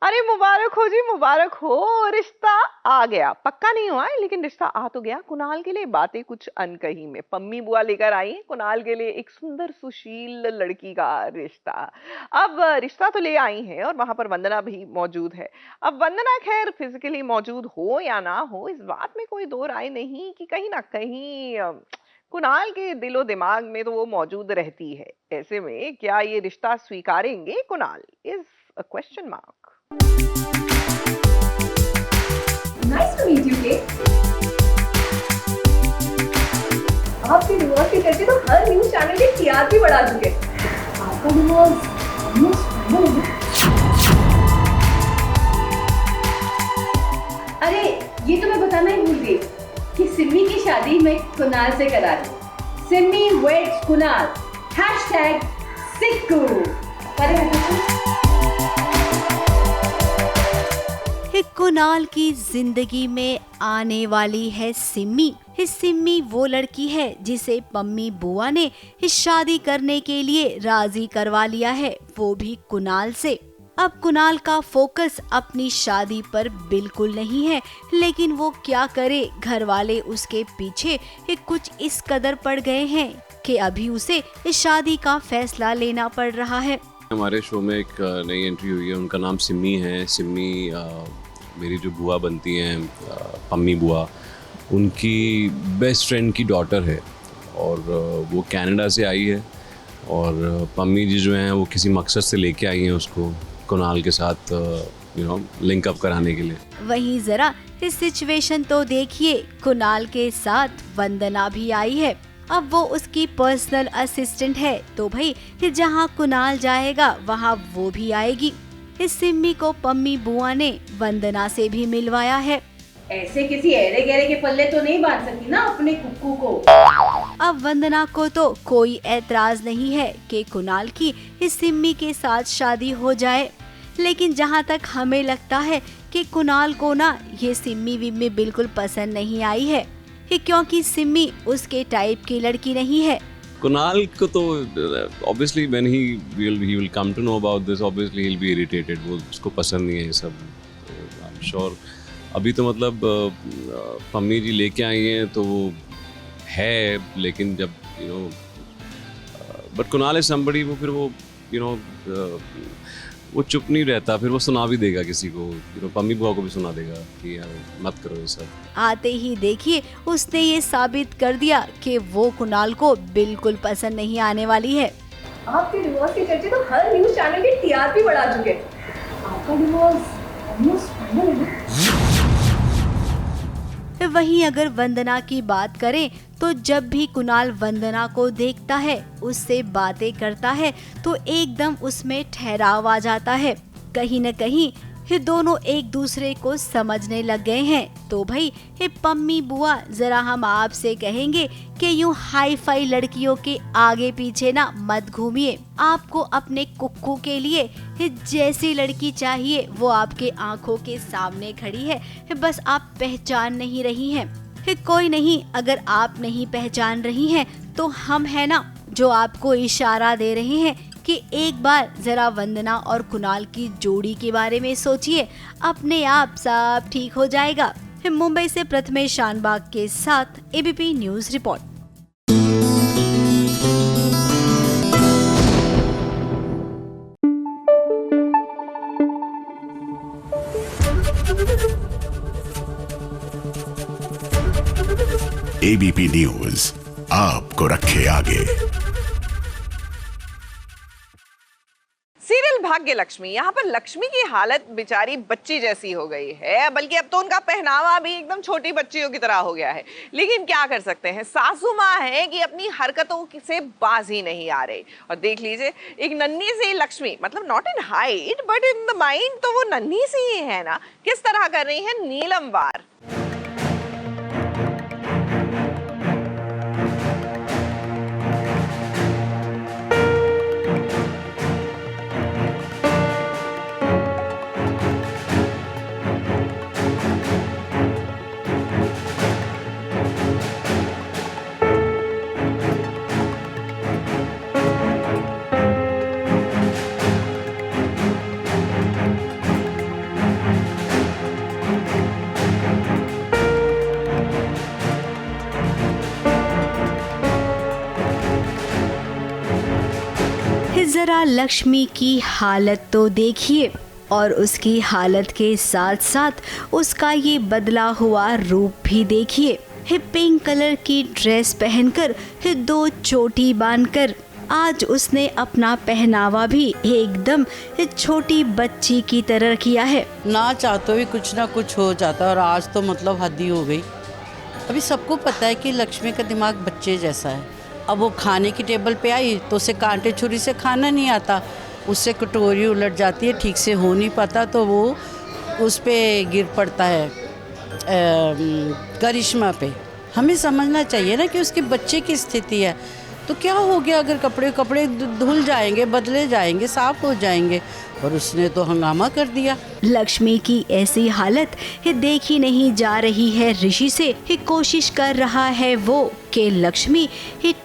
अरे मुबारक हो जी, मुबारक हो। रिश्ता आ गया, पक्का नहीं हुआ है लेकिन रिश्ता आ तो गया। कुणाल के लिए बातें कुछ अनकही में पम्मी बुआ लेकर आई हैं कुणाल के लिए एक सुंदर सुशील लड़की का रिश्ता। अब रिश्ता तो ले आई हैं और वहां पर वंदना भी मौजूद है। अब वंदना खैर फिजिकली मौजूद हो या ना हो, इस बात में कोई दो राय नहीं कि कहीं ना कहीं कुणाल के दिलो दिमाग में तो वो मौजूद रहती है। ऐसे में क्या ये रिश्ता स्वीकारेंगे Kunal, is a question mark. Nice to meet you, Kate. आपके डिवोर्स के चर्चे तो हर न्यूज चैनल के टीआरपी बढ़ा चुके। आपका डिवोर्स ऑलमोस्ट फाइनल है। अरे ये तो मैं बताना ही भूल गई कि सिमी की शादी मैं कुणाल से करा दी। सिमी वेड्स कुणाल #सिक्कू। कुणाल की जिंदगी में आने वाली है सिमी। सिमी वो लड़की है जिसे पम्मी बुआ ने इस शादी करने के लिए राजी करवा लिया है, वो भी कुणाल से। अब कुणाल का फोकस अपनी शादी पर बिल्कुल नहीं है, लेकिन वो क्या करे, घर वाले उसके पीछे कुछ इस कदर पड़ गए हैं कि अभी उसे इस शादी का फैसला लेना पड़ रहा है। हमारे शो में एक नई एंट्री हुई है, उनका नाम सिमी है। सिमी मेरी जो बुआ बनती हैं, पम्मी बुआ, उनकी बेस्ट फ्रेंड की डॉटर है और वो कनाडा से आई है। और पम्मी जी जो हैं वो किसी मकसद से लेके आई हैं उसको कुणाल के साथ लिंक अप कराने के लिए। वहीं जरा इस सिचुएशन तो देखिए, कुणाल के साथ वंदना भी आई है। अब वो उसकी पर्सनल असिस्टेंट है, तो भाई जहाँ कुणाल जाएगा वहाँ वो भी आएगी। इस सिमी को पम्मी बुआ ने वंदना से भी मिलवाया है। ऐसे किसी एरे गहरे के पल्ले तो नहीं बांध सकती ना अपने कुक्कू को। अब वंदना को तो कोई ऐतराज नहीं है कि कुणाल की इस सिमी के साथ शादी हो जाए, लेकिन जहाँ तक हमें लगता है कि कुणाल को ना ये सिमी विम्मी बिल्कुल पसंद नहीं आई है, क्योंकि सिमी उसके टाइप की लड़की नहीं है। कुणाल को तो obviously when he will come to know about this, obviously he'll be irritated। वो उसको पसंद नहीं है ये सब। I'm sure अभी तो मतलब पम्मी जी लेके आई हैं तो वो है, लेकिन जब बट कुणाल है somebody, वो फिर वो वो चुप नहीं रहता, फिर वो सुना भी देगा किसी को, पम्मी बुआ को भी सुना देगा कि यार मत करो ये सब। आते ही देखिए उसने ये साबित कर दिया कि वो कुणाल को बिल्कुल पसंद नहीं आने वाली है। आपके डिवोर्स के चर्चे तो हर न्यूज चैनल के टीआरपी बढ़ा चुके। आपका डिवोर्स ऑलमोस्ट फाइनल है। वहीं अगर वंदना की बात करें तो जब भी कुणाल वंदना को देखता है, उससे बातें करता है, तो एकदम उसमें ठहराव आ जाता है। कहीं न कहीं ये दोनों एक दूसरे को समझने लग गए हैं। तो भाई ये पम्मी बुआ, जरा हम आपसे कहेंगे कि यूं हाई फाई लड़कियों के आगे पीछे ना मत घूमिए। आपको अपने कुक्कू के लिए जैसी लड़की चाहिए वो आपके आंखों के सामने खड़ी है, बस आप पहचान नहीं रही हैं। कोई नहीं, अगर आप नहीं पहचान रही हैं तो हम है ना जो आपको इशारा दे रहे हैं कि एक बार जरा वंदना और कुणाल की जोड़ी के बारे में सोचिए, अपने आप सब ठीक हो जाएगा। मुंबई से प्रथमेश शानबाग के साथ ABP news report. ABP news आपको रखे आगे। सीरियल भाग्य लक्ष्मी, यहाँ पर लक्ष्मी की हालत बेचारी बच्ची जैसी हो गई है, बल्कि अब तो उनका पहनावा भी एकदम छोटी बच्चियों की तरह हो गया है। लेकिन क्या कर सकते हैं, सासू माँ है कि अपनी हरकतों से बाज ही नहीं आ रही। और देख लीजिए एक नन्ही सी लक्ष्मी, मतलब not in height but in the mind तो वो नन्ही सी ही है ना, किस तरह कर रही है नीलम वार। लक्ष्मी की हालत तो देखिए, और उसकी हालत के साथ साथ उसका ये बदला हुआ रूप भी देखिए। पिंक कलर की ड्रेस पहनकर, 2 चोटी बांधकर, आज उसने अपना पहनावा भी एकदम छोटी बच्ची की तरह किया है। ना चाहते भी कुछ ना कुछ हो जाता है, और आज तो मतलब हद ही हो गई। अभी सबको पता है कि लक्ष्मी का दिमाग बच्चे जैसा है। अब वो खाने की टेबल पे आई तो उसे कांटे छुरी से खाना नहीं आता, उससे कटोरी उलट जाती है, ठीक से हो नहीं पाता तो वो उस पे गिर पड़ता है करिश्मा पे। हमें समझना चाहिए ना कि उसके बच्चे की स्थिति है, तो क्या हो गया अगर कपड़े धुल जाएंगे, बदले जाएंगे, साफ हो जाएंगे, और उसने तो हंगामा कर दिया। लक्ष्मी की ऐसी हालत देखी नहीं जा रही है ऋषि से। कोशिश कर रहा है वो कि लक्ष्मी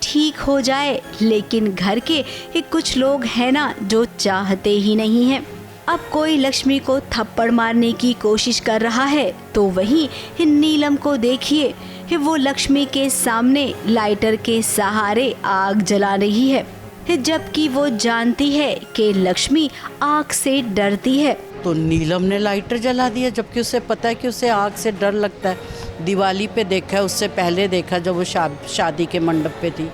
ठीक हो जाए, लेकिन घर के कुछ लोग हैं ना जो चाहते ही नहीं हैं। अब कोई लक्ष्मी को थप्पड़ मारने की कोशिश कर रहा है तो वहीं नीलम को देखिए, वो लक्ष्मी के सामने लाइटर के सहारे आग जला रही है, जबकि वो जानती है कि लक्ष्मी आग से डरती है। तो नीलम ने लाइटर जला दिया, जबकि उसे पता है कि उसे आग से डर लगता है। दिवाली पे देखा है, उससे पहले देखा जब वो शादी के मंडप पे थी।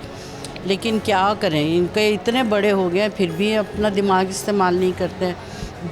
लेकिन क्या करें, इनके इतने बड़े हो गए फिर भी अपना दिमाग इस्तेमाल नहीं करते हैं।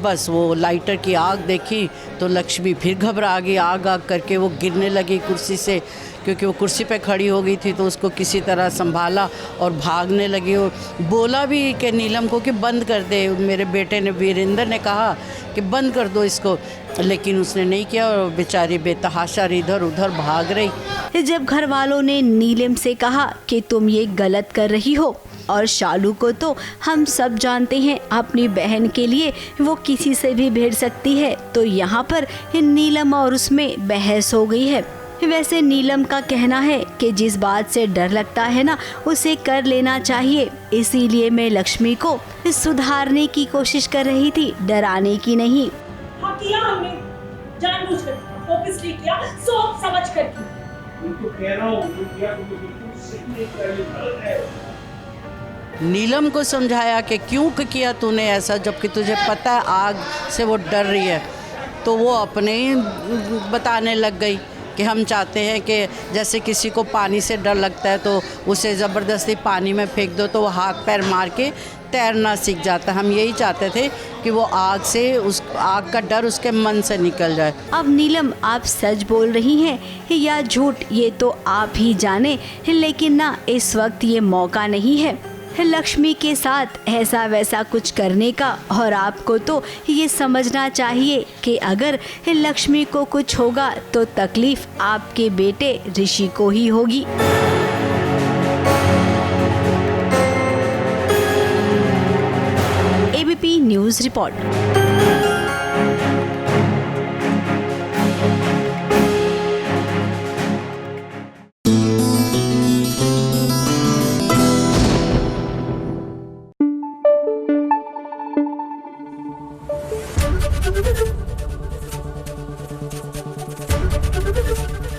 बस वो लाइटर की आग देखी तो लक्ष्मी फिर घबरा गई, आग करके वो गिरने लगी कुर्सी से, क्योंकि वो कुर्सी पे खड़ी हो गई थी। तो उसको किसी तरह संभाला और भागने लगी। और बोला भी कि नीलम को कि बंद कर दे, मेरे बेटे ने, वीरेंद्र ने कहा कि बंद कर दो इसको, लेकिन उसने नहीं किया और बेचारी बेतहाशा इधर उधर भाग रही। जब घर वालों ने नीलम से कहा कि तुम ये गलत कर रही हो, और शालू को तो हम सब जानते हैं अपनी बहन के लिए वो किसी से भी भिड़ सकती है, तो यहाँ पर नीलम और उसमें बहस हो गई है। वैसे नीलम का कहना है कि जिस बात से डर लगता है ना उसे कर लेना चाहिए, इसीलिए मैं लक्ष्मी को सुधारने की कोशिश कर रही थी, डराने की नहीं। हाँ किया हमने, जानबूझकर, फोकसली किया, सोच समझ कर किया। उनको कह रहा हूँ जो किया तुमने बिल्कुल सही नहीं किया, ये गलत है। नीलम को समझाया कि क्यों किया तूने ऐसा, जबकि तुझे पता है आग से वो डर रही है। तो वो अपने ही बताने लग गई कि हम चाहते हैं कि जैसे किसी को पानी से डर लगता है तो उसे ज़बरदस्ती पानी में फेंक दो तो वो हाथ पैर मार के तैरना सीख जाता है। हम यही चाहते थे कि वो आग से, उस आग का डर उसके मन से निकल जाए। अब नीलम आप सच बोल रही हैं या झूठ ये तो आप ही जाने, लेकिन ना इस वक्त ये मौका नहीं है लक्ष्मी के साथ ऐसा वैसा कुछ करने का। और आपको तो ये समझना चाहिए कि अगर लक्ष्मी को कुछ होगा तो तकलीफ आपके बेटे ऋषि को ही होगी। ABP news report.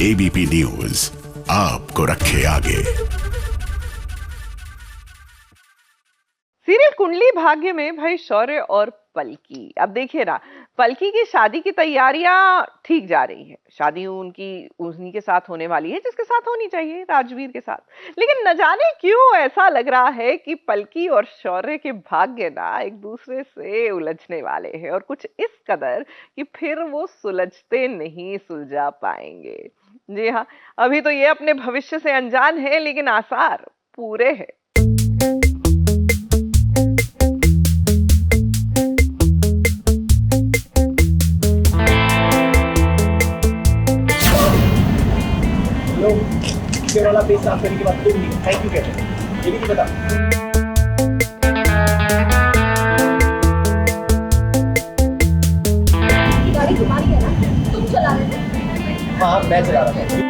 ABP news आपको रखे आगे। सीरियल कुंडली भाग्य में भाई शौर्य और पलकी। अब देखिए ना, पलकी की शादी की तैयारियां ठीक जा रही है। शादी उनकी उन्हीं के साथ होने वाली है जिसके साथ होनी चाहिए, राजवीर के साथ। लेकिन न जाने क्यों ऐसा लग रहा है कि पलकी और शौर्य के भाग्य ना एक दूसरे से उलझने वाले हैं, और कुछ इस कदर कि फिर वो सुलझते नहीं सुलझा पाएंगे। जी हाँ, अभी तो ये अपने भविष्य से अनजान है, लेकिन आसार पूरे हैं। ये वाला पेज साफ करने के बाद तुम नहीं थैंक यू कहते हैं, ये भी नहीं पता। गाड़ी तुम्हारी है ना, तुम चला रहे थे। हाँ मैं चला रहा था।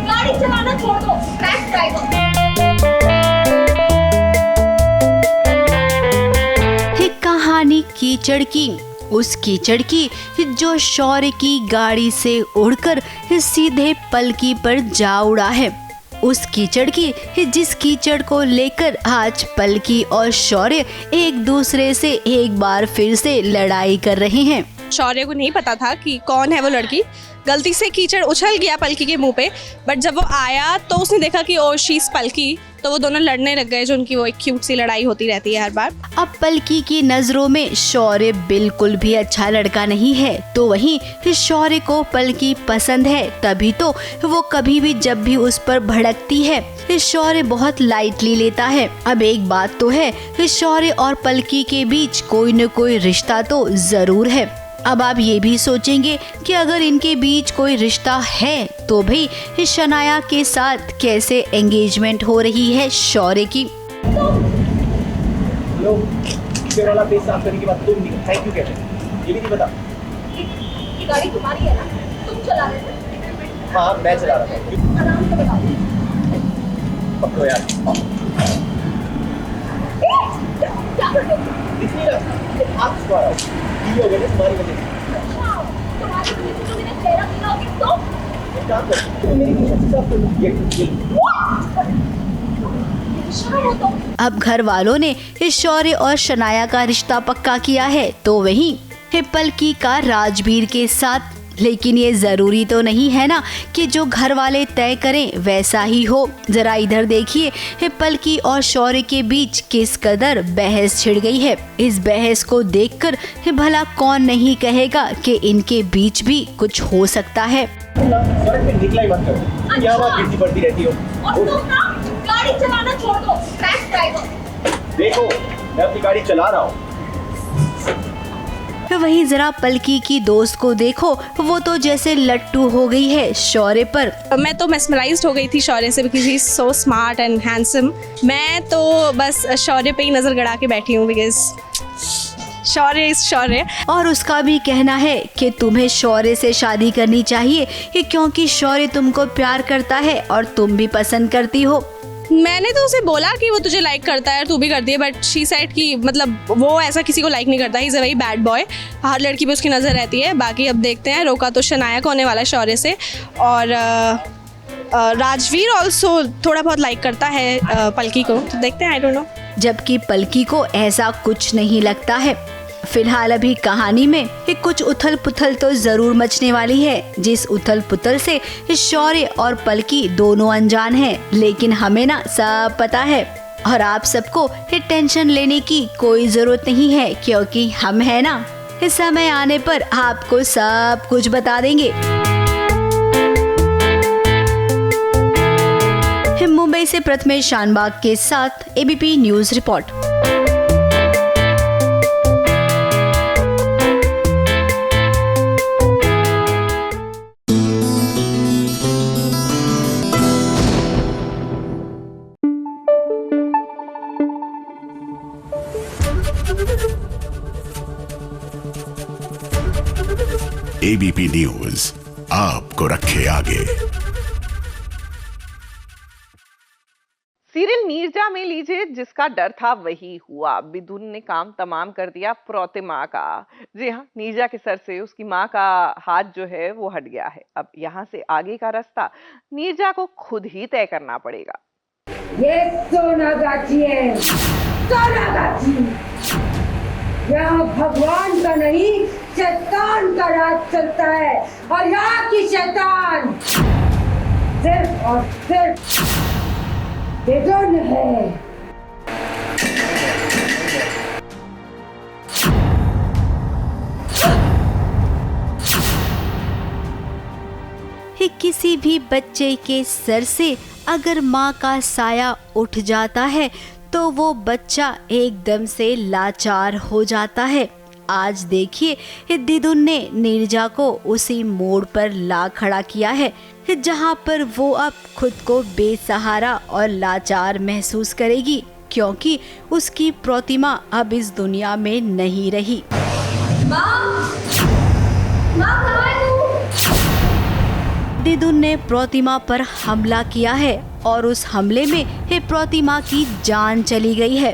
गाड़ी चलाना छोड़ दो, क्रैश ड्राइवर। कहानी की कीचड़ की, उस कीचड़ की जो शौर्य की गाड़ी से उड़कर सीधे पलकी पर जा उड़ा है, उस कीचड़ की जिस कीचड़ को लेकर आज पलकी और शौर्य एक दूसरे से एक बार फिर से लड़ाई कर रहे हैं। शौर्य को नहीं पता था कि कौन है वो लड़की, गलती से कीचड़ उछल गया पलकी के मुंह पे, बट जब वो आया तो उसने देखा कि ओ शी इज पलकी, तो वो दोनों लड़ने लग गए, जो उनकी वो एक क्यूट सी लड़ाई होती रहती है हर बार। अब पलकी की नजरों में शौर्य बिल्कुल भी अच्छा लड़का नहीं है, तो वहीं शौर्य को पलकी पसंद है, तभी तो वो कभी भी जब भी उस पर भड़कती है शौर्य बहुत लाइटली लेता है। अब एक बात तो है, शौर्य और पलकी के बीच कोई न कोई रिश्ता तो जरूर है। अब आप ये भी सोचेंगे कि अगर इनके बीच कोई रिश्ता है तो भाई शनाया के साथ कैसे एंगेजमेंट हो रही है शौर्य की। वाला पेज साफ करने के बाद तुम थैंक यू कहते हैं, ये भी नहीं पता। ये गाड़ी तुम्हारी है ना, तुम चला रहे थे? हाँ मैं चला रहा था। आराम से बताओ। पकड़ो यार। क्या कर रहे हो? दिख नहीं रहा, आप इसको आ रहा हो। ये हो गया ना तुम्हारी वजह से। तुम्हारी वजह से तो मैंने तेरा किया होगी तो? एक काम कर, तुम मेरी टी-शर्ट साफ कर लो। अब घर वालों ने इस शौर्य और शनाया का रिश्ता पक्का किया है, तो वहीं पलकी का राजवीर के साथ। लेकिन ये जरूरी तो नहीं है ना कि जो घर वाले तय करें वैसा ही हो। जरा इधर देखिए, पलकी और शौर्य के बीच किस कदर बहस छिड़ गई है। इस बहस को देखकर भला कौन नहीं कहेगा कि इनके बीच भी कुछ हो सकता है। सड़क पे निकला ही मत करो, क्या बात गिरती पड़ती रहती हो। और तुम ना गाड़ी चलाना छोड़ दो, रैश ड्राइवर। देखो मैं अपनी गाड़ी चला रहा हूँ। वहीं जरा पलकी की दोस्त को देखो, वो तो जैसे लट्टू हो गई है शौर्य पर। मैं तो मेस्मराइज्ड हो गई थी शौर्य से, because he is so smart and handsome. मैं तो बस शौर्य पे ही नजर गड़ा के बैठी हूँ, बिकॉज शौर्य इज शौर्य। और उसका भी कहना है कि तुम्हें शौर्य से शादी करनी चाहिए, क्योंकि शौर्य तुमको प्यार करता है और तुम भी पसंद करती हो। मैंने तो उसे बोला कि वो तुझे लाइक करता है और तू भी करती है, बट शी सेड कि मतलब वो ऐसा किसी को लाइक नहीं करता, he is a very bad boy, हर लड़की पे उसकी नज़र रहती है। बाकी अब देखते हैं, रोका तो शनाया को होने वाला है शौर्य से, और राजवीर ऑल्सो थोड़ा बहुत लाइक करता है पलकी को, तो देखते हैं, आई डोंट नो। जबकि पलकी को ऐसा कुछ नहीं लगता है। फिलहाल अभी कहानी में कुछ उथल पुथल तो जरूर मचने वाली है, जिस उथल पुथल से शौर्य और पलकी दोनों अनजान हैं, लेकिन हमें ना सब पता है। और आप सबको टेंशन लेने की कोई जरूरत नहीं है, क्योंकि हम है ना, समय आने पर आपको सब कुछ बता देंगे। मुंबई से प्रथमेश शानबाग के साथ ABP news report. ABP news आपको रखे आगे। सीरियल नीरजा में लीजिए, जिसका डर था वही हुआ। विदुन ने काम तमाम कर दिया प्रतिमा का। जी हाँ, नीरजा के सर से उसकी माँ का हाथ जो है वो हट गया है। अब यहाँ से आगे का रास्ता नीरजा को खुद ही तय करना पड़ेगा। ये सोनागाछी है, सोनागाछी। यहाँ भगवान का नहीं, शैतान का राज चलता है, और यहाँ की शैतान सिर्फ और सिर्फ विदुन है। किसी भी बच्चे के सर से अगर माँ का साया उठ जाता है तो वो बच्चा एकदम से लाचार हो जाता है। आज देखिए, दिदुन ने नीरजा को उसी मोड़ पर ला खड़ा किया है, जहाँ पर वो अब खुद को बेसहारा और लाचार महसूस करेगी, क्योंकि उसकी प्रतिमा अब इस दुनिया में नहीं रही। दिदुन ने प्रतिमा पर हमला किया है और उस हमले में प्रतिमा की जान चली गई है।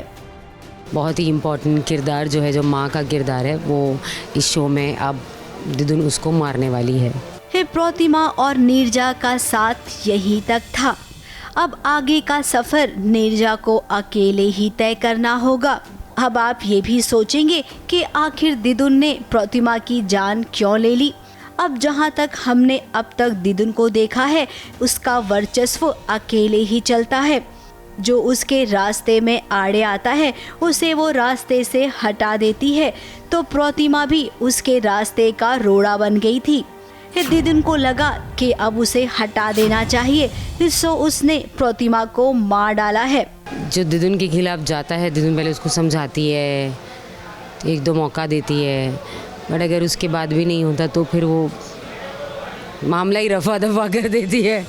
बहुत ही इम्पोर्टेंट किरदार जो है, जो माँ का किरदार है, वो इस शो में अब दिदुन उसको मारने वाली है। प्रतिमा और नीरजा का साथ यहीं तक था। अब आगे का सफर नीरजा को अकेले ही तय करना होगा। अब आप ये भी सोचेंगे कि आखिर दिदुन ने प्रतिमा की जान क्यों ले ली। अब जहाँ तक हमने अब तक दिदुन को देखा है, उसका वर्चस्व अकेले ही चलता है। जो उसके रास्ते में आड़े आता है उसे वो रास्ते से हटा देती है। तो प्रतिमा भी उसके रास्ते का रोड़ा बन गई थी। दिदुन को लगा कि अब उसे हटा देना चाहिए, इससे उसने प्रतिमा को मार डाला है। जो दिदुन के खिलाफ जाता है, दिदुन पहले उसको समझाती है, 1-2 मौका देती है, बट अगर उसके बाद भी नहीं होता तो फिर वो मामला ही रफा दफा कर देती है।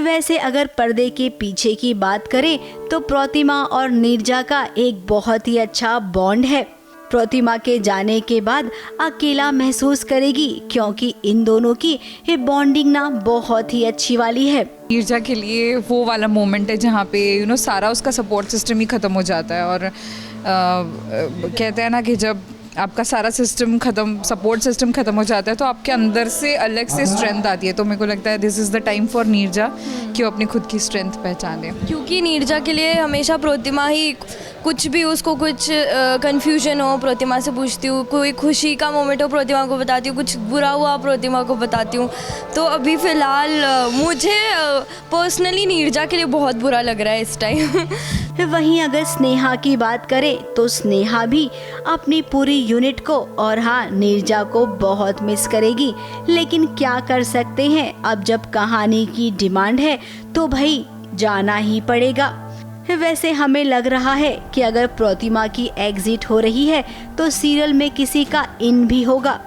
वैसे अगर पर्दे के पीछे की बात करें तो प्रतिमा और नीरजा का एक बहुत ही अच्छा बॉन्ड है। प्रतिमा के जाने के बाद अकेला महसूस करेगी, क्योंकि इन दोनों की ये बॉन्डिंग ना बहुत ही अच्छी वाली है। नीरजा के लिए वो वाला मोमेंट है जहाँ पे सारा उसका सपोर्ट सिस्टम ही ख़त्म हो जाता है। और कहते हैं ना कि जब आपका सारा सिस्टम ख़त्म, सपोर्ट सिस्टम ख़त्म हो जाता है तो आपके अंदर से अलग से स्ट्रेंथ आती है। तो मेरे को लगता है this is the time for Neerja कि वो अपनी खुद की स्ट्रेंथ पहचाने। क्योंकि नीरजा के लिए हमेशा प्रतिमा ही, कुछ भी उसको कुछ कंफ्यूजन हो प्रतिमा से पूछती हूँ, कोई खुशी का मोमेंट हो प्रतिमा को बताती हूँ, कुछ बुरा हुआ प्रतिमा को बताती हूँ। तो अभी फ़िलहाल मुझे पर्सनली नीरजा के लिए बहुत बुरा लग रहा है इस टाइम। वहीं अगर स्नेहा की बात करें तो स्नेहा भी अपनी पूरी यूनिट को और हाँ नीरजा को बहुत मिस करेगी। लेकिन क्या कर सकते हैं, अब जब कहानी की डिमांड है तो भाई जाना ही पड़ेगा। वैसे हमें लग रहा है कि अगर प्रतिमा की एग्जिट हो रही है तो सीरियल में किसी का इन भी होगा।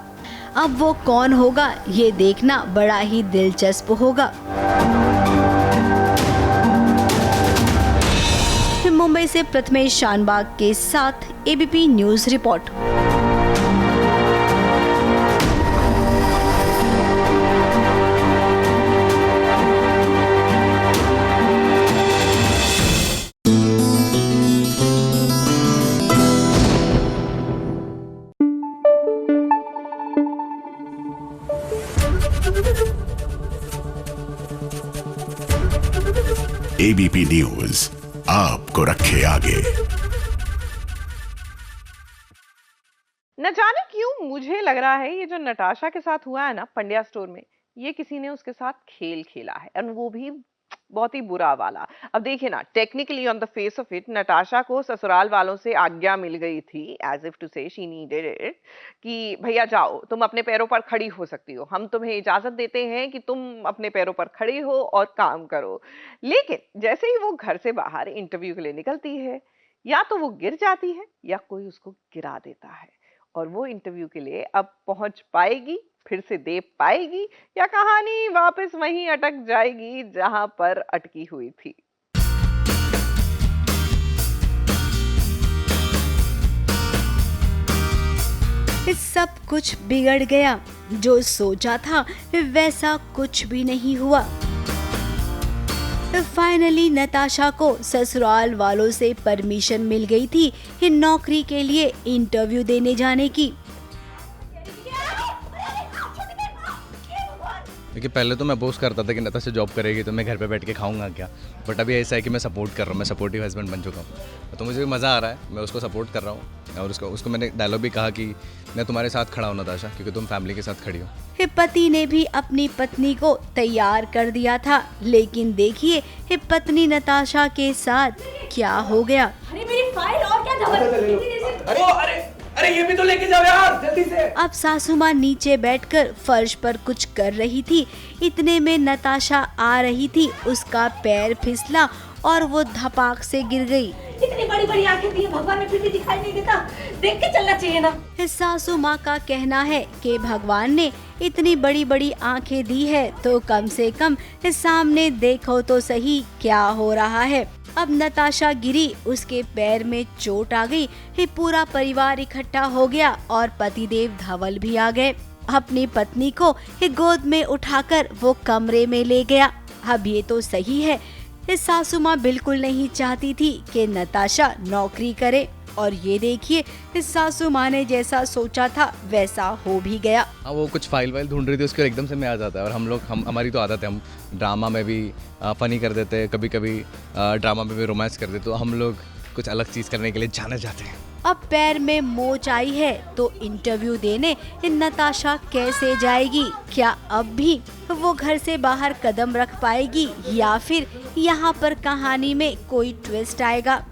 अब वो कौन होगा ये देखना बड़ा ही दिलचस्प होगा। मुंबई से प्रथमेश शानबाग के साथ ABP news report. ABP news आपको रखे आगे। न जाने क्यों मुझे लग रहा है ये जो नटाशा के साथ हुआ है ना पंड्या स्टोर में, ये किसी ने उसके साथ खेल खेला है, और वो भी बहुत ही बुरा वाला। अब देखिए ना, technically on the face of it Natasha को ससुराल वालों से आज्ञा मिल गई थी, as if to say she needed it, कि भैया जाओ, तुम अपने पैरों पर खड़ी हो सकती हो, हम तुम्हें इजाजत देते हैं कि तुम अपने पैरों पर खड़ी हो और काम करो। लेकिन जैसे ही वो घर से बाहर इंटरव्यू के लिए निकलती है, या तो वो गिर जाती है या कोई उसको गिरा देता है, और वो इंटरव्यू के लिए अब पहुंच पाएगी, फिर से दे पाएगी, या कहानी वापस वहीं अटक जाएगी जहां पर अटकी हुई थी। सब कुछ बिगड़ गया। जो सोचा था वैसा कुछ भी नहीं हुआ। फाइनली नताशा को ससुराल वालों से परमिशन मिल गई थी नौकरी के लिए इंटरव्यू देने जाने की। क्योंकि पहले तो मैं अपोज करता था कि नताशा जॉब करेगी तो मैं घर पे बैठ के खाऊंगा क्या, बट अभी ऐसा है कि मैं सपोर्ट कर रहा हूँ, मैं सपोर्टिव हस्बैंड बन चुका हूँ, तो मुझे भी मज़ा आ रहा है, मैं उसको सपोर्ट कर रहा हूँ। और उसको मैंने डायलॉग भी कहा कि मैं तुम्हारे साथ खड़ा हूँ नताशा, क्योंकि तुम फैमिली के साथ खड़ी हो। पति ने भी अपनी पत्नी को तैयार कर दिया था, लेकिन देखिए पत्नी नताशा के साथ क्या हो गया। अरे मेरी फाइल और क्या अरे ये भी तो लेके जाओ यार जल्दी से। अब सासू माँ नीचे बैठकर फर्श पर कुछ कर रही थी, इतने में नताशा आ रही थी, उसका पैर फिसला और वो धपाक से गिर गई। इतनी बड़ी बड़ी आंखें दी भगवान ने, फिर भी दिखाई नहीं देता, देख के चलना चाहिए ना। सासू माँ का कहना है कि भगवान ने इतनी बड़ी बड़ी आंखें दी है तो कम से कम सामने देखो तो सही क्या हो रहा है। अब नताशा गिरी, उसके पैर में चोट आ गई, पूरा परिवार इकट्ठा हो गया और पतिदेव धवल भी आ गए। अपनी पत्नी को गोद में उठाकर वो कमरे में ले गया। अब ये तो सही है, सासू माँ बिल्कुल नहीं चाहती थी कि नताशा नौकरी करे, और ये देखिए सासू माँ ने जैसा सोचा था वैसा हो भी गया। हाँ, वो कुछ फाइल ढूंढ रही थी, उसके एकदम से मैं आ जाता है। और हमारी तो आदत है, हम ड्रामा में भी फनी कर देते हैं, कभी कभी ड्रामा में भी रोमांस कर देते, तो हम लोग कुछ अलग चीज़ करने के लिए जाने जाते हैं। अब पैर में मोच आई है तो इंटरव्यू देने नताशा कैसे जाएगी? क्या अब भी वो घर से बाहर कदम रख पाएगी या फिर यहाँ पर कहानी में कोई ट्विस्ट आएगा?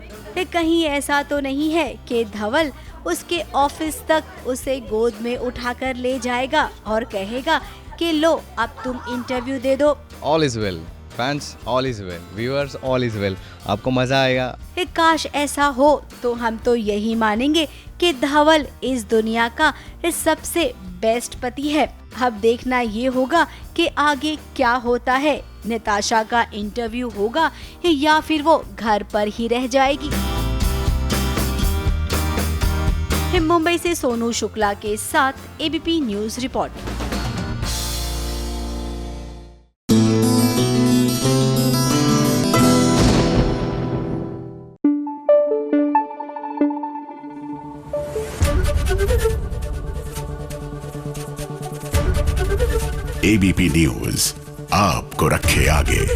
कहीं ऐसा तो नहीं है कि धवल उसके ऑफिस तक उसे गोद में उठाकर ले जाएगा और कहेगा कि लो अब तुम इंटरव्यू दे दो। All is well fans, all is well viewers, all is well. आपको मजा आएगा। काश ऐसा हो तो हम तो यही मानेंगे कि धवल इस दुनिया का सबसे बेस्ट पति है। अब देखना ये होगा कि आगे क्या होता है, नताशा का इंटरव्यू होगा या फिर वो घर पर ही रह जाएगी। मुंबई से सोनू शुक्ला के साथ ABP news report. ABP news आपको रखे आगे।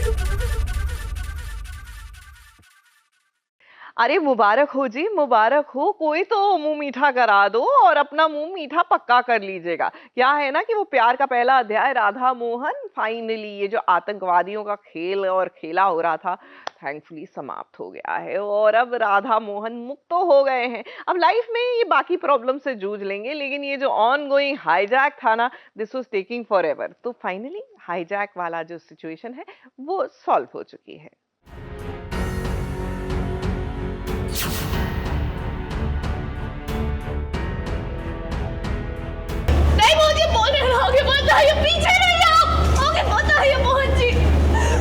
अरे मुबारक हो जी, मुबारक हो। कोई तो मुंह मीठा करा दो और अपना मुंह मीठा पक्का कर लीजिएगा। क्या है ना कि वो प्यार का पहला अध्याय राधा मोहन फाइनली ये जो आतंकवादियों का खेल और खेला हो रहा था थैंकफुली समाप्त हो गया है और अब राधा मोहन मुक्त तो हो गए हैं। अब लाइफ में ये बाकी प्रॉब्लम से जूझ लेंगे, लेकिन ये जो ऑन गोइंग हाईजैक था ना, this was taking for ever. तो फाइनली हाईजैक वाला जो सिचुएशन है वो सॉल्व हो चुकी है। नहीं मुझे बोल रहे हो, आगे बताइए, पीछे नहीं आओ, आगे बताइए मोहन जी,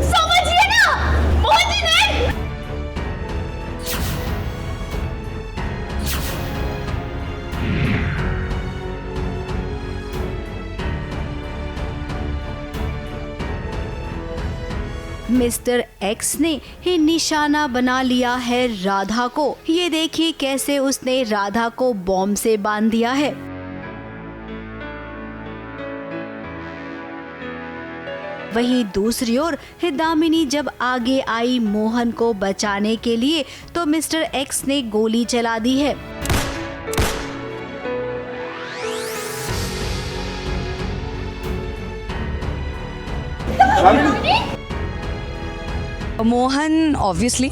समझिए ना मोहन जी। नहीं मिस्टर एक्स ने ही निशाना बना लिया है राधा को। ये देखिए कैसे उसने राधा को बॉम्ब से बांध दिया है। वहीं दूसरी ओर दामिनी जब आगे आई मोहन को बचाने के लिए तो मिस्टर एक्स ने गोली चला दी है। मोहन ऑब्वियसली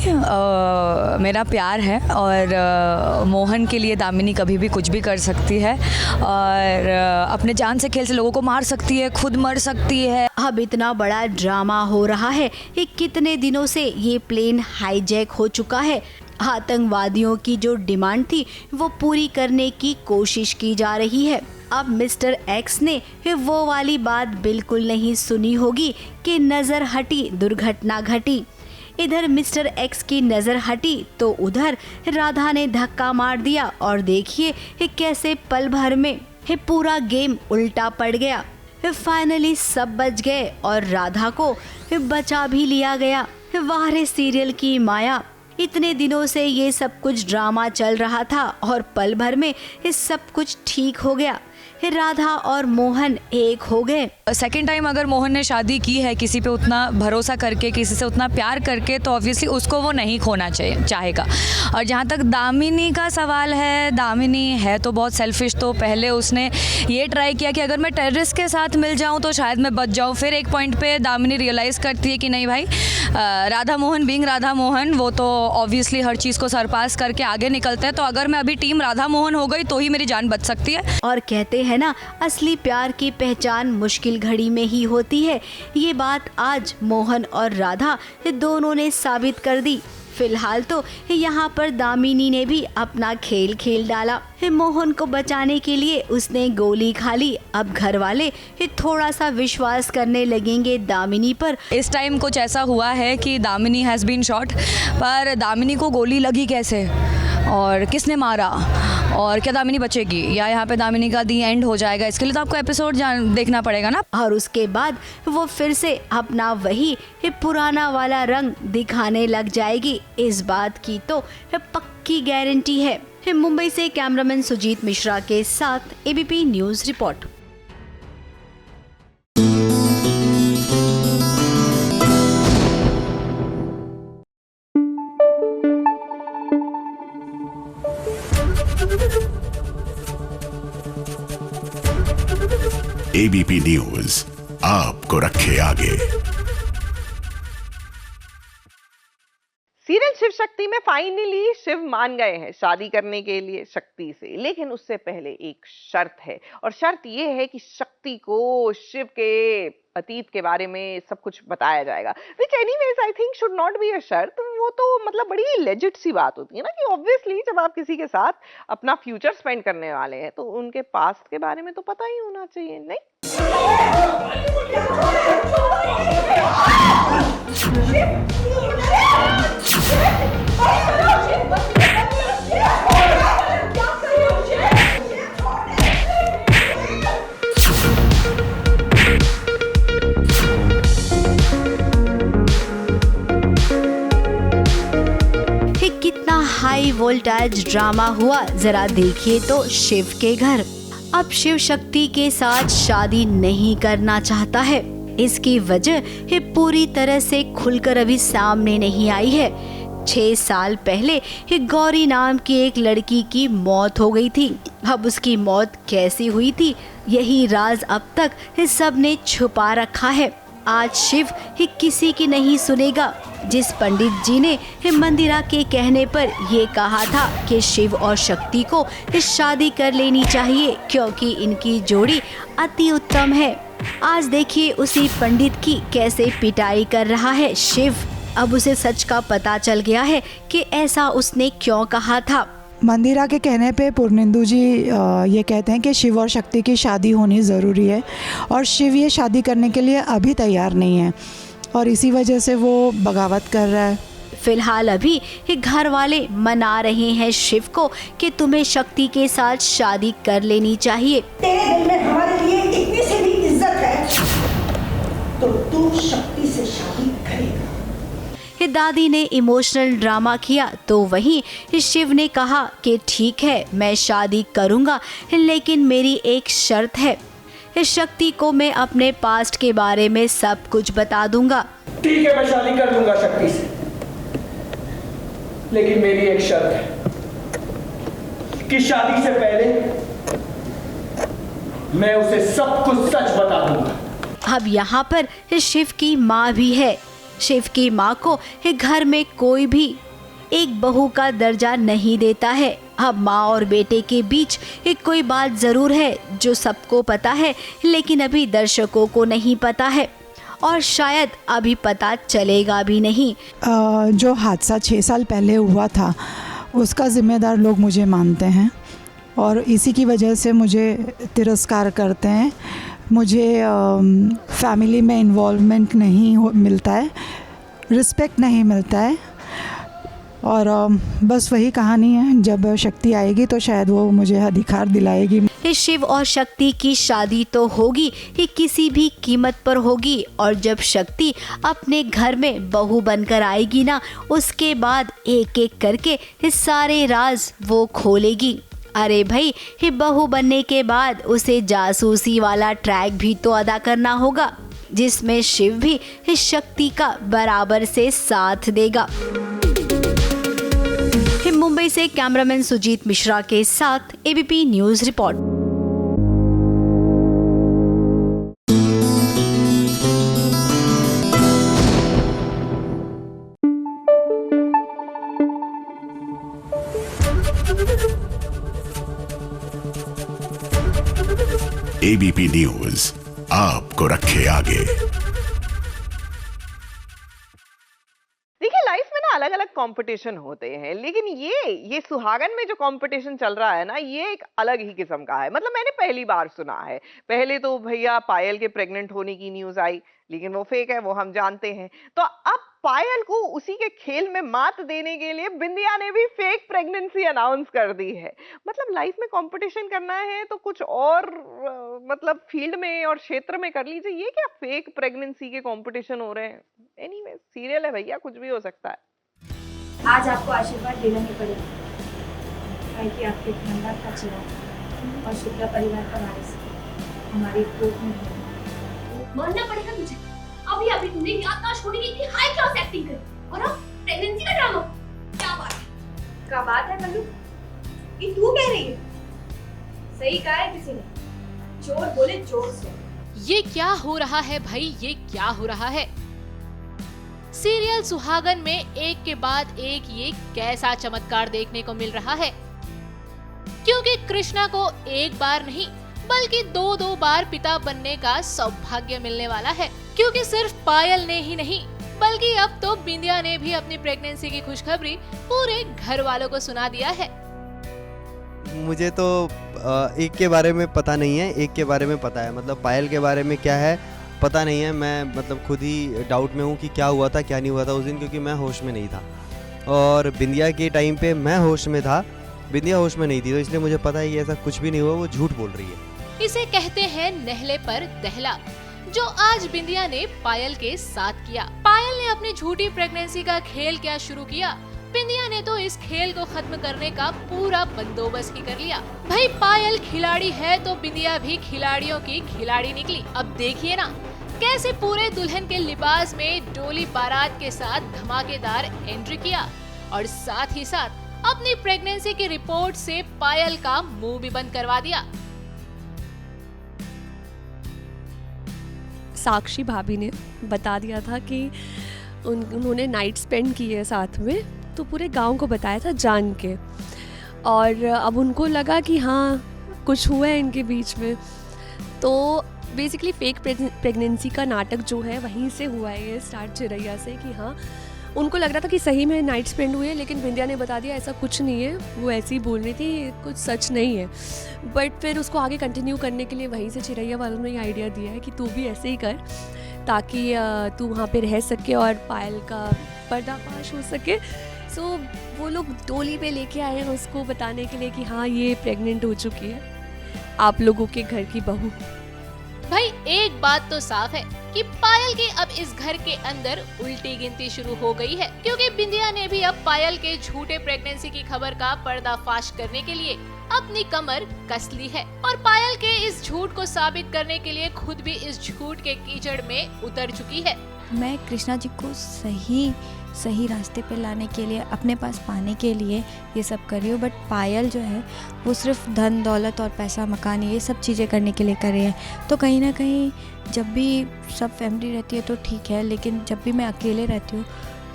मेरा प्यार है और मोहन के लिए दामिनी कभी भी कुछ भी कर सकती है और अपने जान से खेल से लोगों को मार सकती है, खुद मर सकती है। अब इतना बड़ा ड्रामा हो रहा है कि कितने दिनों से ये प्लेन हाईजैक हो चुका है। आतंकवादियों की जो डिमांड थी वो पूरी करने की कोशिश की जा रही है। अब मिस्टर एक्स ने वो वाली बात बिल्कुल नहीं सुनी होगी कि नजर हटी दुर्घटना घटी। इधर मिस्टर एक्स की नजर हटी तो उधर राधा ने धक्का मार दिया और देखिए कैसे पल भर में पूरा गेम उल्टा पड़ गया। फाइनली सब बच गए और राधा को बचा भी लिया गया। वाह रे सीरियल की माया, इतने दिनों से ये सब कुछ ड्रामा चल रहा था और पल भर में ये सब कुछ ठीक हो गया। राधा और मोहन एक हो गए। सेकेंड टाइम अगर मोहन ने शादी की है किसी पे उतना भरोसा करके, किसी से उतना प्यार करके, तो ऑब्वियसली उसको वो नहीं खोना चाहेगा। और जहाँ तक दामिनी का सवाल है, दामिनी है तो बहुत सेल्फिश। तो पहले उसने ये ट्राई किया कि अगर मैं टेररिस्ट के साथ मिल जाऊँ तो शायद मैं बच जाऊँ। फिर एक पॉइंट पे दामिनी रियलाइज़ करती है कि नहीं भाई, राधा मोहन बीइंग राधा मोहन वो तो ऑब्वियसली हर चीज़ को सरपास करके आगे निकलते हैं। तो अगर मैं अभी टीम राधा मोहन हो गई तो ही मेरी जान बच सकती है। और कहते है ना, असली प्यार की पहचान मुश्किल घड़ी में ही होती है। ये बात आज मोहन और राधा दोनों ने साबित कर दी। फिलहाल तो यहाँ पर दामिनी ने भी अपना खेल खेल डाला। मोहन को बचाने के लिए उसने गोली खा ली। अब घर वाले थोड़ा सा विश्वास करने लगेंगे दामिनी पर। इस टाइम कुछ ऐसा हुआ है कि दामिनी हैज़ बीन शॉट, पर दामिनी को गोली लगी कैसे और किसने मारा और क्या दामिनी बचेगी या यहाँ पे दामिनी का दी एंड हो जाएगा, इसके लिए तो आपको एपिसोड देखना पड़ेगा ना। और उसके बाद वो फिर से अपना वही पुराना वाला रंग दिखाने लग जाएगी। इस बात की तो पक्की गारंटी है। मुंबई से कैमरामैन सुजीत मिश्रा के साथ ABP news report. ABP news आपको रखे आगे। सीरियल शिव शक्ति में फाइनली शिव मान गए हैं शादी करने के लिए शक्ति से, लेकिन उससे पहले एक शर्त है, और शर्त ये है कि शक्ति को शिव के अतीत के बारे में सब कुछ बताया जाएगा, which anyways I think should not be a शर्त। वो तो मतलब बड़ी लेजिट सी बात होती है ना कि ऑब्वियसली जब आप किसी के साथ अपना फ्यूचर स्पेंड करने वाले हैं तो उनके पास्ट के बारे में तो पता ही होना चाहिए, नहीं? कितना हाई वोल्टेज ड्रामा हुआ, जरा देखिए तो शिव के घर। अब शिव शक्ति के साथ शादी नहीं करना चाहता है। इसकी वजह ये पूरी तरह से खुलकर अभी सामने नहीं आई है। 6 साल पहले ये गौरी नाम की एक लड़की की मौत हो गई थी। अब उसकी मौत कैसी हुई थी, यही राज अब तक इस सब ने छुपा रखा है। आज शिव ही किसी की नहीं सुनेगा। जिस पंडित जी ने मंदिरा के कहने पर ये कहा था कि शिव और शक्ति को शादी कर लेनी चाहिए क्योंकि इनकी जोड़ी अति उत्तम है, आज देखिए उसी पंडित की कैसे पिटाई कर रहा है शिव। अब उसे सच का पता चल गया है कि ऐसा उसने क्यों कहा था। मंदिरा के कहने पे पूर्णेंदु जी ये कहते हैं कि शिव और शक्ति की शादी होनी ज़रूरी है और शिव ये शादी करने के लिए अभी तैयार नहीं है और इसी वजह से वो बगावत कर रहा है। फिलहाल अभी ये घर वाले मना रहे हैं शिव को कि तुम्हें शक्ति के साथ शादी कर लेनी चाहिए। तेरे दिल में हमारे लिए इतनी सी भी इज्जत है तो तू शक्ति से शादी करेगा। दादी ने इमोशनल ड्रामा किया तो वहीं शिव ने कहा कि ठीक है मैं शादी करूंगा, लेकिन मेरी एक शर्त है, शक्ति को मैं अपने पास्ट के बारे में सब कुछ बता दूंगा। ठीक है मैं शादी कर लूंगा शक्ति से, लेकिन मेरी एक शर्त है कि शादी से पहले मैं उसे सब कुछ सच बता दूंगा। अब यहाँ पर शिव की माँ भी है। शिव की माँ को घर में कोई भी एक बहू का दर्जा नहीं देता है। अब माँ और बेटे के बीच एक कोई बात जरूर है जो सबको पता है, लेकिन अभी दर्शकों को नहीं पता है और शायद अभी पता चलेगा भी नहीं। जो हादसा 6 साल पहले हुआ था उसका जिम्मेदार लोग मुझे मानते हैं और इसी की वजह से मुझे तिरस्कार करते हैं। मुझे फैमिली में इन्वॉल्वमेंट नहीं मिलता है, रिस्पेक्ट नहीं मिलता है और बस वही कहानी है। जब शक्ति आएगी तो शायद वो मुझे अधिकार दिलाएगी। शिव और शक्ति की शादी तो होगी ही किसी भी कीमत पर होगी और जब शक्ति अपने घर में बहू बनकर आएगी ना, उसके बाद एक एक करके सारे राज वो खोलेगी। अरे भाई, ये बहू बनने के बाद उसे जासूसी वाला ट्रैक भी तो अदा करना होगा जिसमें शिव भी इस शक्ति का बराबर से साथ देगा। मुंबई से कैमरामैन सुजीत मिश्रा के साथ ABP news report. ABP news आपको रखे आगे। देखिए लाइफ में ना अलग अलग कंपटीशन होते हैं, लेकिन ये सुहागन में जो कंपटीशन चल रहा है ना, ये एक अलग ही किस्म का है। मतलब मैंने पहली बार सुना है। पहले तो भैया पायल के प्रेग्नेंट होने की न्यूज आई, लेकिन वो फेक है, वो हम जानते हैं। तो अब पायल को उसी के खेल में मात देने के लिए बिंदिया ने भी फेक प्रेगनेंसी अनाउंस कर दी है। मतलब लाइफ में कंपटीशन करना है तो कुछ और मतलब फील्ड में और क्षेत्र में कर लीजिए। ये क्या फेक प्रेगनेंसी के कंपटीशन हो रहे हैं? एनीवे सीरियल है भैया, कुछ भी हो सकता है। आज आपको आशीर्वाद देना ही पड़ेगा। है कि आपके खानदान का चिराग और शुक्ला परिवार का वारिस हमारी कोर्ट में मरना पड़ेगा तुझे। अभी अभी तुमने याददाश्त खोने की इतनी हाई क्लास एक्टिंग करी और अब प्रेगनेंसी का ड्रामा। क्या बात है? क्या बात है मल्लू? ये तू कह रही है? सही कहा है किसी ने, चोर बोले जोर से। ये क्या हो रहा है भाई, ये क्या हो रहा है? सीरियल सुहागन में एक के बाद एक ये कैसा चमत्कार देखने को मिल रहा है, क्योंकि कृष्णा को एक बार नहीं बल्कि दो बार पिता बनने का सौभाग्य मिलने वाला है। क्योंकि सिर्फ पायल ने ही नहीं बल्कि अब तो बिंदिया ने भी अपनी प्रेगनेंसी की खुशखबरी पूरे घर वालों को सुना दिया है। मुझे तो एक के बारे में पता नहीं है, एक के बारे में पता है, मतलब पायल के बारे में क्या है पता नहीं है। मैं मतलब खुद ही डाउट में हूँ कि क्या हुआ था क्या नहीं हुआ था उस दिन, क्योंकि मैं होश में नहीं था और बिंदिया के टाइम पे मैं होश में था, बिंदिया होश में नहीं थी, तो इसलिए मुझे पता है कि ऐसा कुछ भी नहीं हुआ, वो झूठ बोल रही है। इसे कहते हैं नहले पर दहला, जो आज बिंदिया ने पायल के साथ किया। पायल ने अपनी झूठी प्रेगनेंसी का खेल क्या शुरू किया, बिंदिया ने तो इस खेल को खत्म करने का पूरा बंदोबस्त ही कर लिया। भाई पायल खिलाड़ी है तो बिंदिया भी खिलाड़ियों की खिलाड़ी निकली। अब देखिए ना कैसे पूरे दुल्हन के लिबास में डोली बारात के साथ धमाकेदार एंट्री किया और साथ ही साथ अपनी प्रेगनेंसी की रिपोर्ट से पायल का मुंह भी बंद करवा दिया। साक्षी भाभी ने बता दिया था कि उन्होंने नाइट स्पेंड की है साथ में, तो पूरे गांव को बताया था जान के, और अब उनको लगा कि हाँ कुछ हुआ है इनके बीच में। तो बेसिकली फेक प्रेगनेंसी का नाटक जो है वहीं से हुआ है ये स्टार्ट, चिरैया से, कि हाँ उनको लग रहा था कि सही में नाइट स्पेंड हुई है, लेकिन बिंदिया ने बता दिया ऐसा कुछ नहीं है, वो ऐसे ही बोल रही थी, कुछ सच नहीं है। बट फिर उसको आगे कंटिन्यू करने के लिए वहीं से चिरैया वालों ने ये आइडिया दिया है कि तू भी ऐसे ही कर ताकि तू वहाँ पे रह सके और पायल का पर्दाफाश हो सके। सो वो लोग डोली पे लेके आए हैं उसको बताने के लिए कि हाँ ये प्रेग्नेंट हो चुकी है, आप लोगों के घर की बहू। भाई एक बात तो साफ है कि पायल के अब इस घर के अंदर उल्टी गिनती शुरू हो गई है, क्योंकि बिंदिया ने भी अब पायल के झूठे प्रेगनेंसी की खबर का पर्दाफाश करने के लिए अपनी कमर कस ली है और पायल के इस झूठ को साबित करने के लिए खुद भी इस झूठ के कीचड़ में उतर चुकी है। मैं कृष्णा जी को सही रास्ते पे लाने के लिए, अपने पास पाने के लिए ये सब कर रही हूँ, बट पायल जो है वो सिर्फ धन दौलत और पैसा मकान ये सब चीज़ें करने के लिए कर रही है। तो कहीं ना कहीं जब भी सब फैमिली रहती है तो ठीक है, लेकिन जब भी मैं अकेले रहती हूँ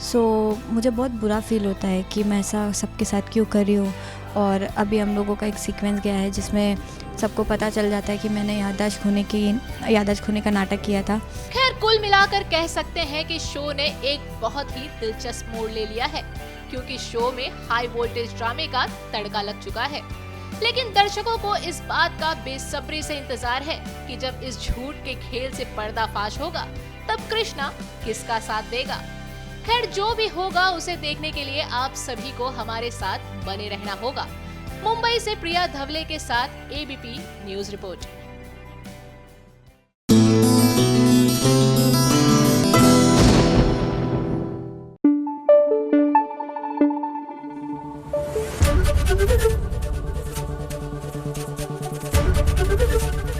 सो मुझे बहुत बुरा फील होता है कि मैं ऐसा सबके साथ क्यों कर रही हूँ। और अभी हम लोगों का एक सीक्वेंस गया है जिसमें सबको पता चल जाता है कि मैंने याददाश्त खोने का नाटक किया था। खैर कुल मिलाकर कह सकते हैं कि शो ने एक बहुत ही दिलचस्प मोड़ ले लिया है, क्योंकि शो में हाई वोल्टेज ड्रामे का तड़का लग चुका है। लेकिन दर्शकों को इस बात का बेसब्री से इंतजार है कि जब इस झूठ के खेल से पर्दाफाश होगा तब कृष्णा किसका साथ देगा। खैर जो भी होगा उसे देखने के लिए आप सभी को हमारे साथ बने रहना होगा। मुंबई से प्रिया धवले के साथ ABP news report.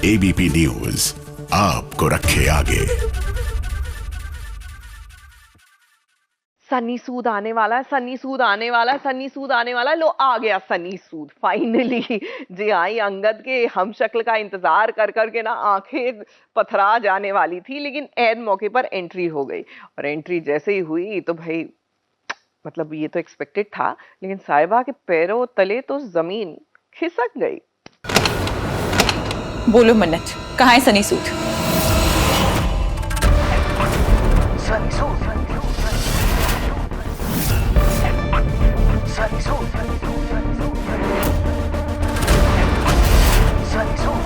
ABP news आपको रखे आगे। सनी सूद आने वाला है, सनी सूद आने वाला है, सनी सूद आने वाला है। लो आ गया सनी सूद फाइनली। जी हाँ, ये अंगद के हम शक्ल का इंतजार कर करके ना आंखें पथरा जाने वाली थी, लेकिन ऐन मौके पर एंट्री हो गई। और एंट्री जैसे ही हुई तो भाई मतलब ये तो एक्सपेक्टेड था, लेकिन साहिबा के पैरों तले तो जमीन खिसक गई। बोलो मन्नत, कहाँ है सनी सूद? सनी सूद, सनी सूद, सनी सूद, सनी सूद, सनी सूद।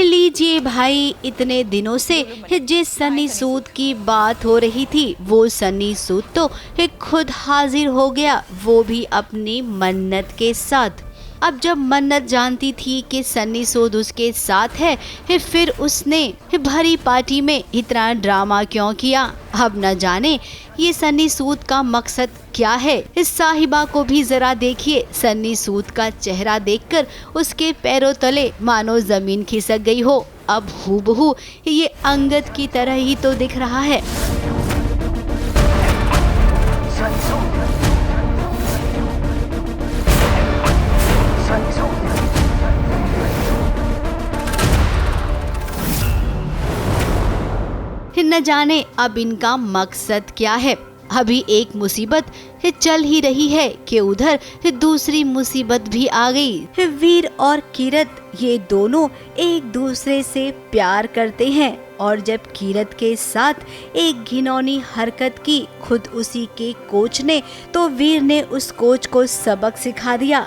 लीजिए भाई, इतने दिनों से जिस सनी सूद की बात हो रही थी वो सनी सूद तो खुद हाजिर हो गया, वो भी अपनी मन्नत के साथ। अब जब मन्नत जानती थी कि सन्नी सूद उसके साथ है, फिर उसने भरी पार्टी में इतना ड्रामा क्यों किया। अब न जाने ये सन्नी सूद का मकसद क्या है। इस साहिबा को भी जरा देखिए, सन्नी सूद का चेहरा देखकर उसके पैरों तले मानो जमीन खिसक गई हो। अब हूबहू ये अंगद की तरह ही तो दिख रहा है। न जाने अब इनका मकसद क्या है। अभी एक मुसीबत चल ही रही है कि उधर दूसरी मुसीबत भी आ गई। वीर और कीरत ये दोनों एक दूसरे से प्यार करते हैं और जब कीरत के साथ एक घिनौनी हरकत की खुद उसी के कोच ने, तो वीर ने उस कोच को सबक सिखा दिया।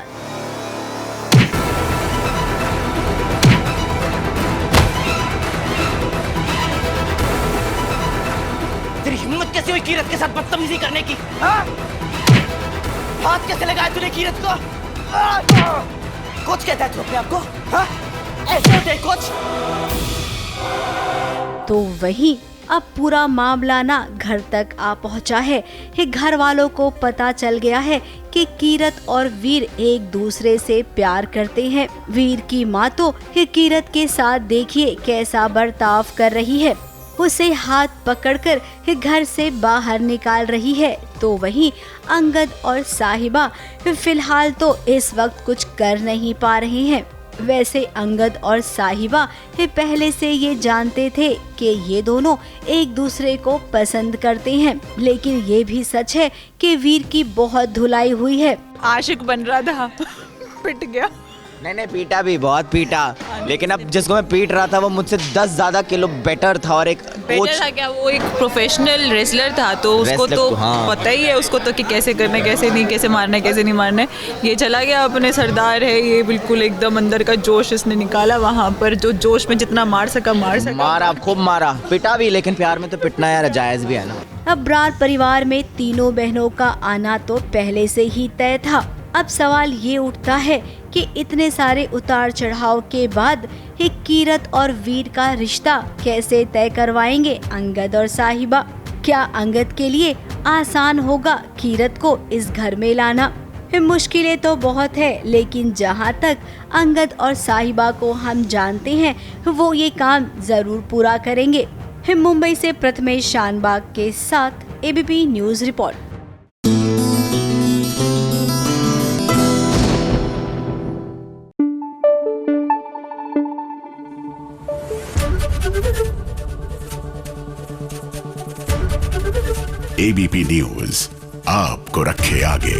तेरी हिम्मत कैसे हुई कीरत के साथ बदतमीजी करने की? हाँ? हाथ कैसे लगाया तूने कीरत को? कोच कहता है तू अपने आप को? हाँ? ऐसे होते हैं कोच? तो वही अब पूरा मामला ना घर तक आ पहुंचा है। घर वालों को पता चल गया है कि कीरत और वीर एक दूसरे से प्यार करते हैं। वीर की माँ तो कीरत के साथ देखिए कैसा बर्ताव कर रही है, उसे हाथ पकड़कर घर से बाहर निकाल रही है। तो वहीं अंगद और साहिबा फिलहाल तो इस वक्त कुछ कर नहीं पा रहे हैं। वैसे अंगद और साहिबा पहले से ये जानते थे कि ये दोनों एक दूसरे को पसंद करते हैं, लेकिन ये भी सच है कि वीर की बहुत धुलाई हुई है। आशिक बन रहा था, पिट गया। नहीं पीटा भी, बहुत पीटा, लेकिन अब जिसको मैं पीट रहा था वो मुझसे 10 ज़्यादा किलो बेटर था। और एक कोच था क्या? वो एक प्रोफेशनल रेसलर था, तो उसको तो पता ही है उसको तो कि कैसे करना, कैसे नहीं, कैसे मारना, कैसे नहीं मारना। ये चला गया अपने सरदार है, ये बिल्कुल एकदम अंदर का जोश इसने निकाला वहाँ पर, जो जोश में जितना मार सका मारा, खूब मारा, पिटा भी, लेकिन प्यार में तो पिटना यार जायज़ भी है ना। अब ब्रार परिवार में तीनों बहनों का आना तो पहले से ही तय था। अब सवाल ये उठता है कि इतने सारे उतार चढ़ाव के बाद कीरत और वीर का रिश्ता कैसे तय करवाएंगे अंगद और साहिबा। क्या अंगद के लिए आसान होगा कीरत को इस घर में लाना? मुश्किलें तो बहुत है, लेकिन जहाँ तक अंगद और साहिबा को हम जानते हैं वो ये काम जरूर पूरा करेंगे। मुंबई से प्रथमेश शानबाग के साथ ABP news report. ABP news आपको रखे आगे।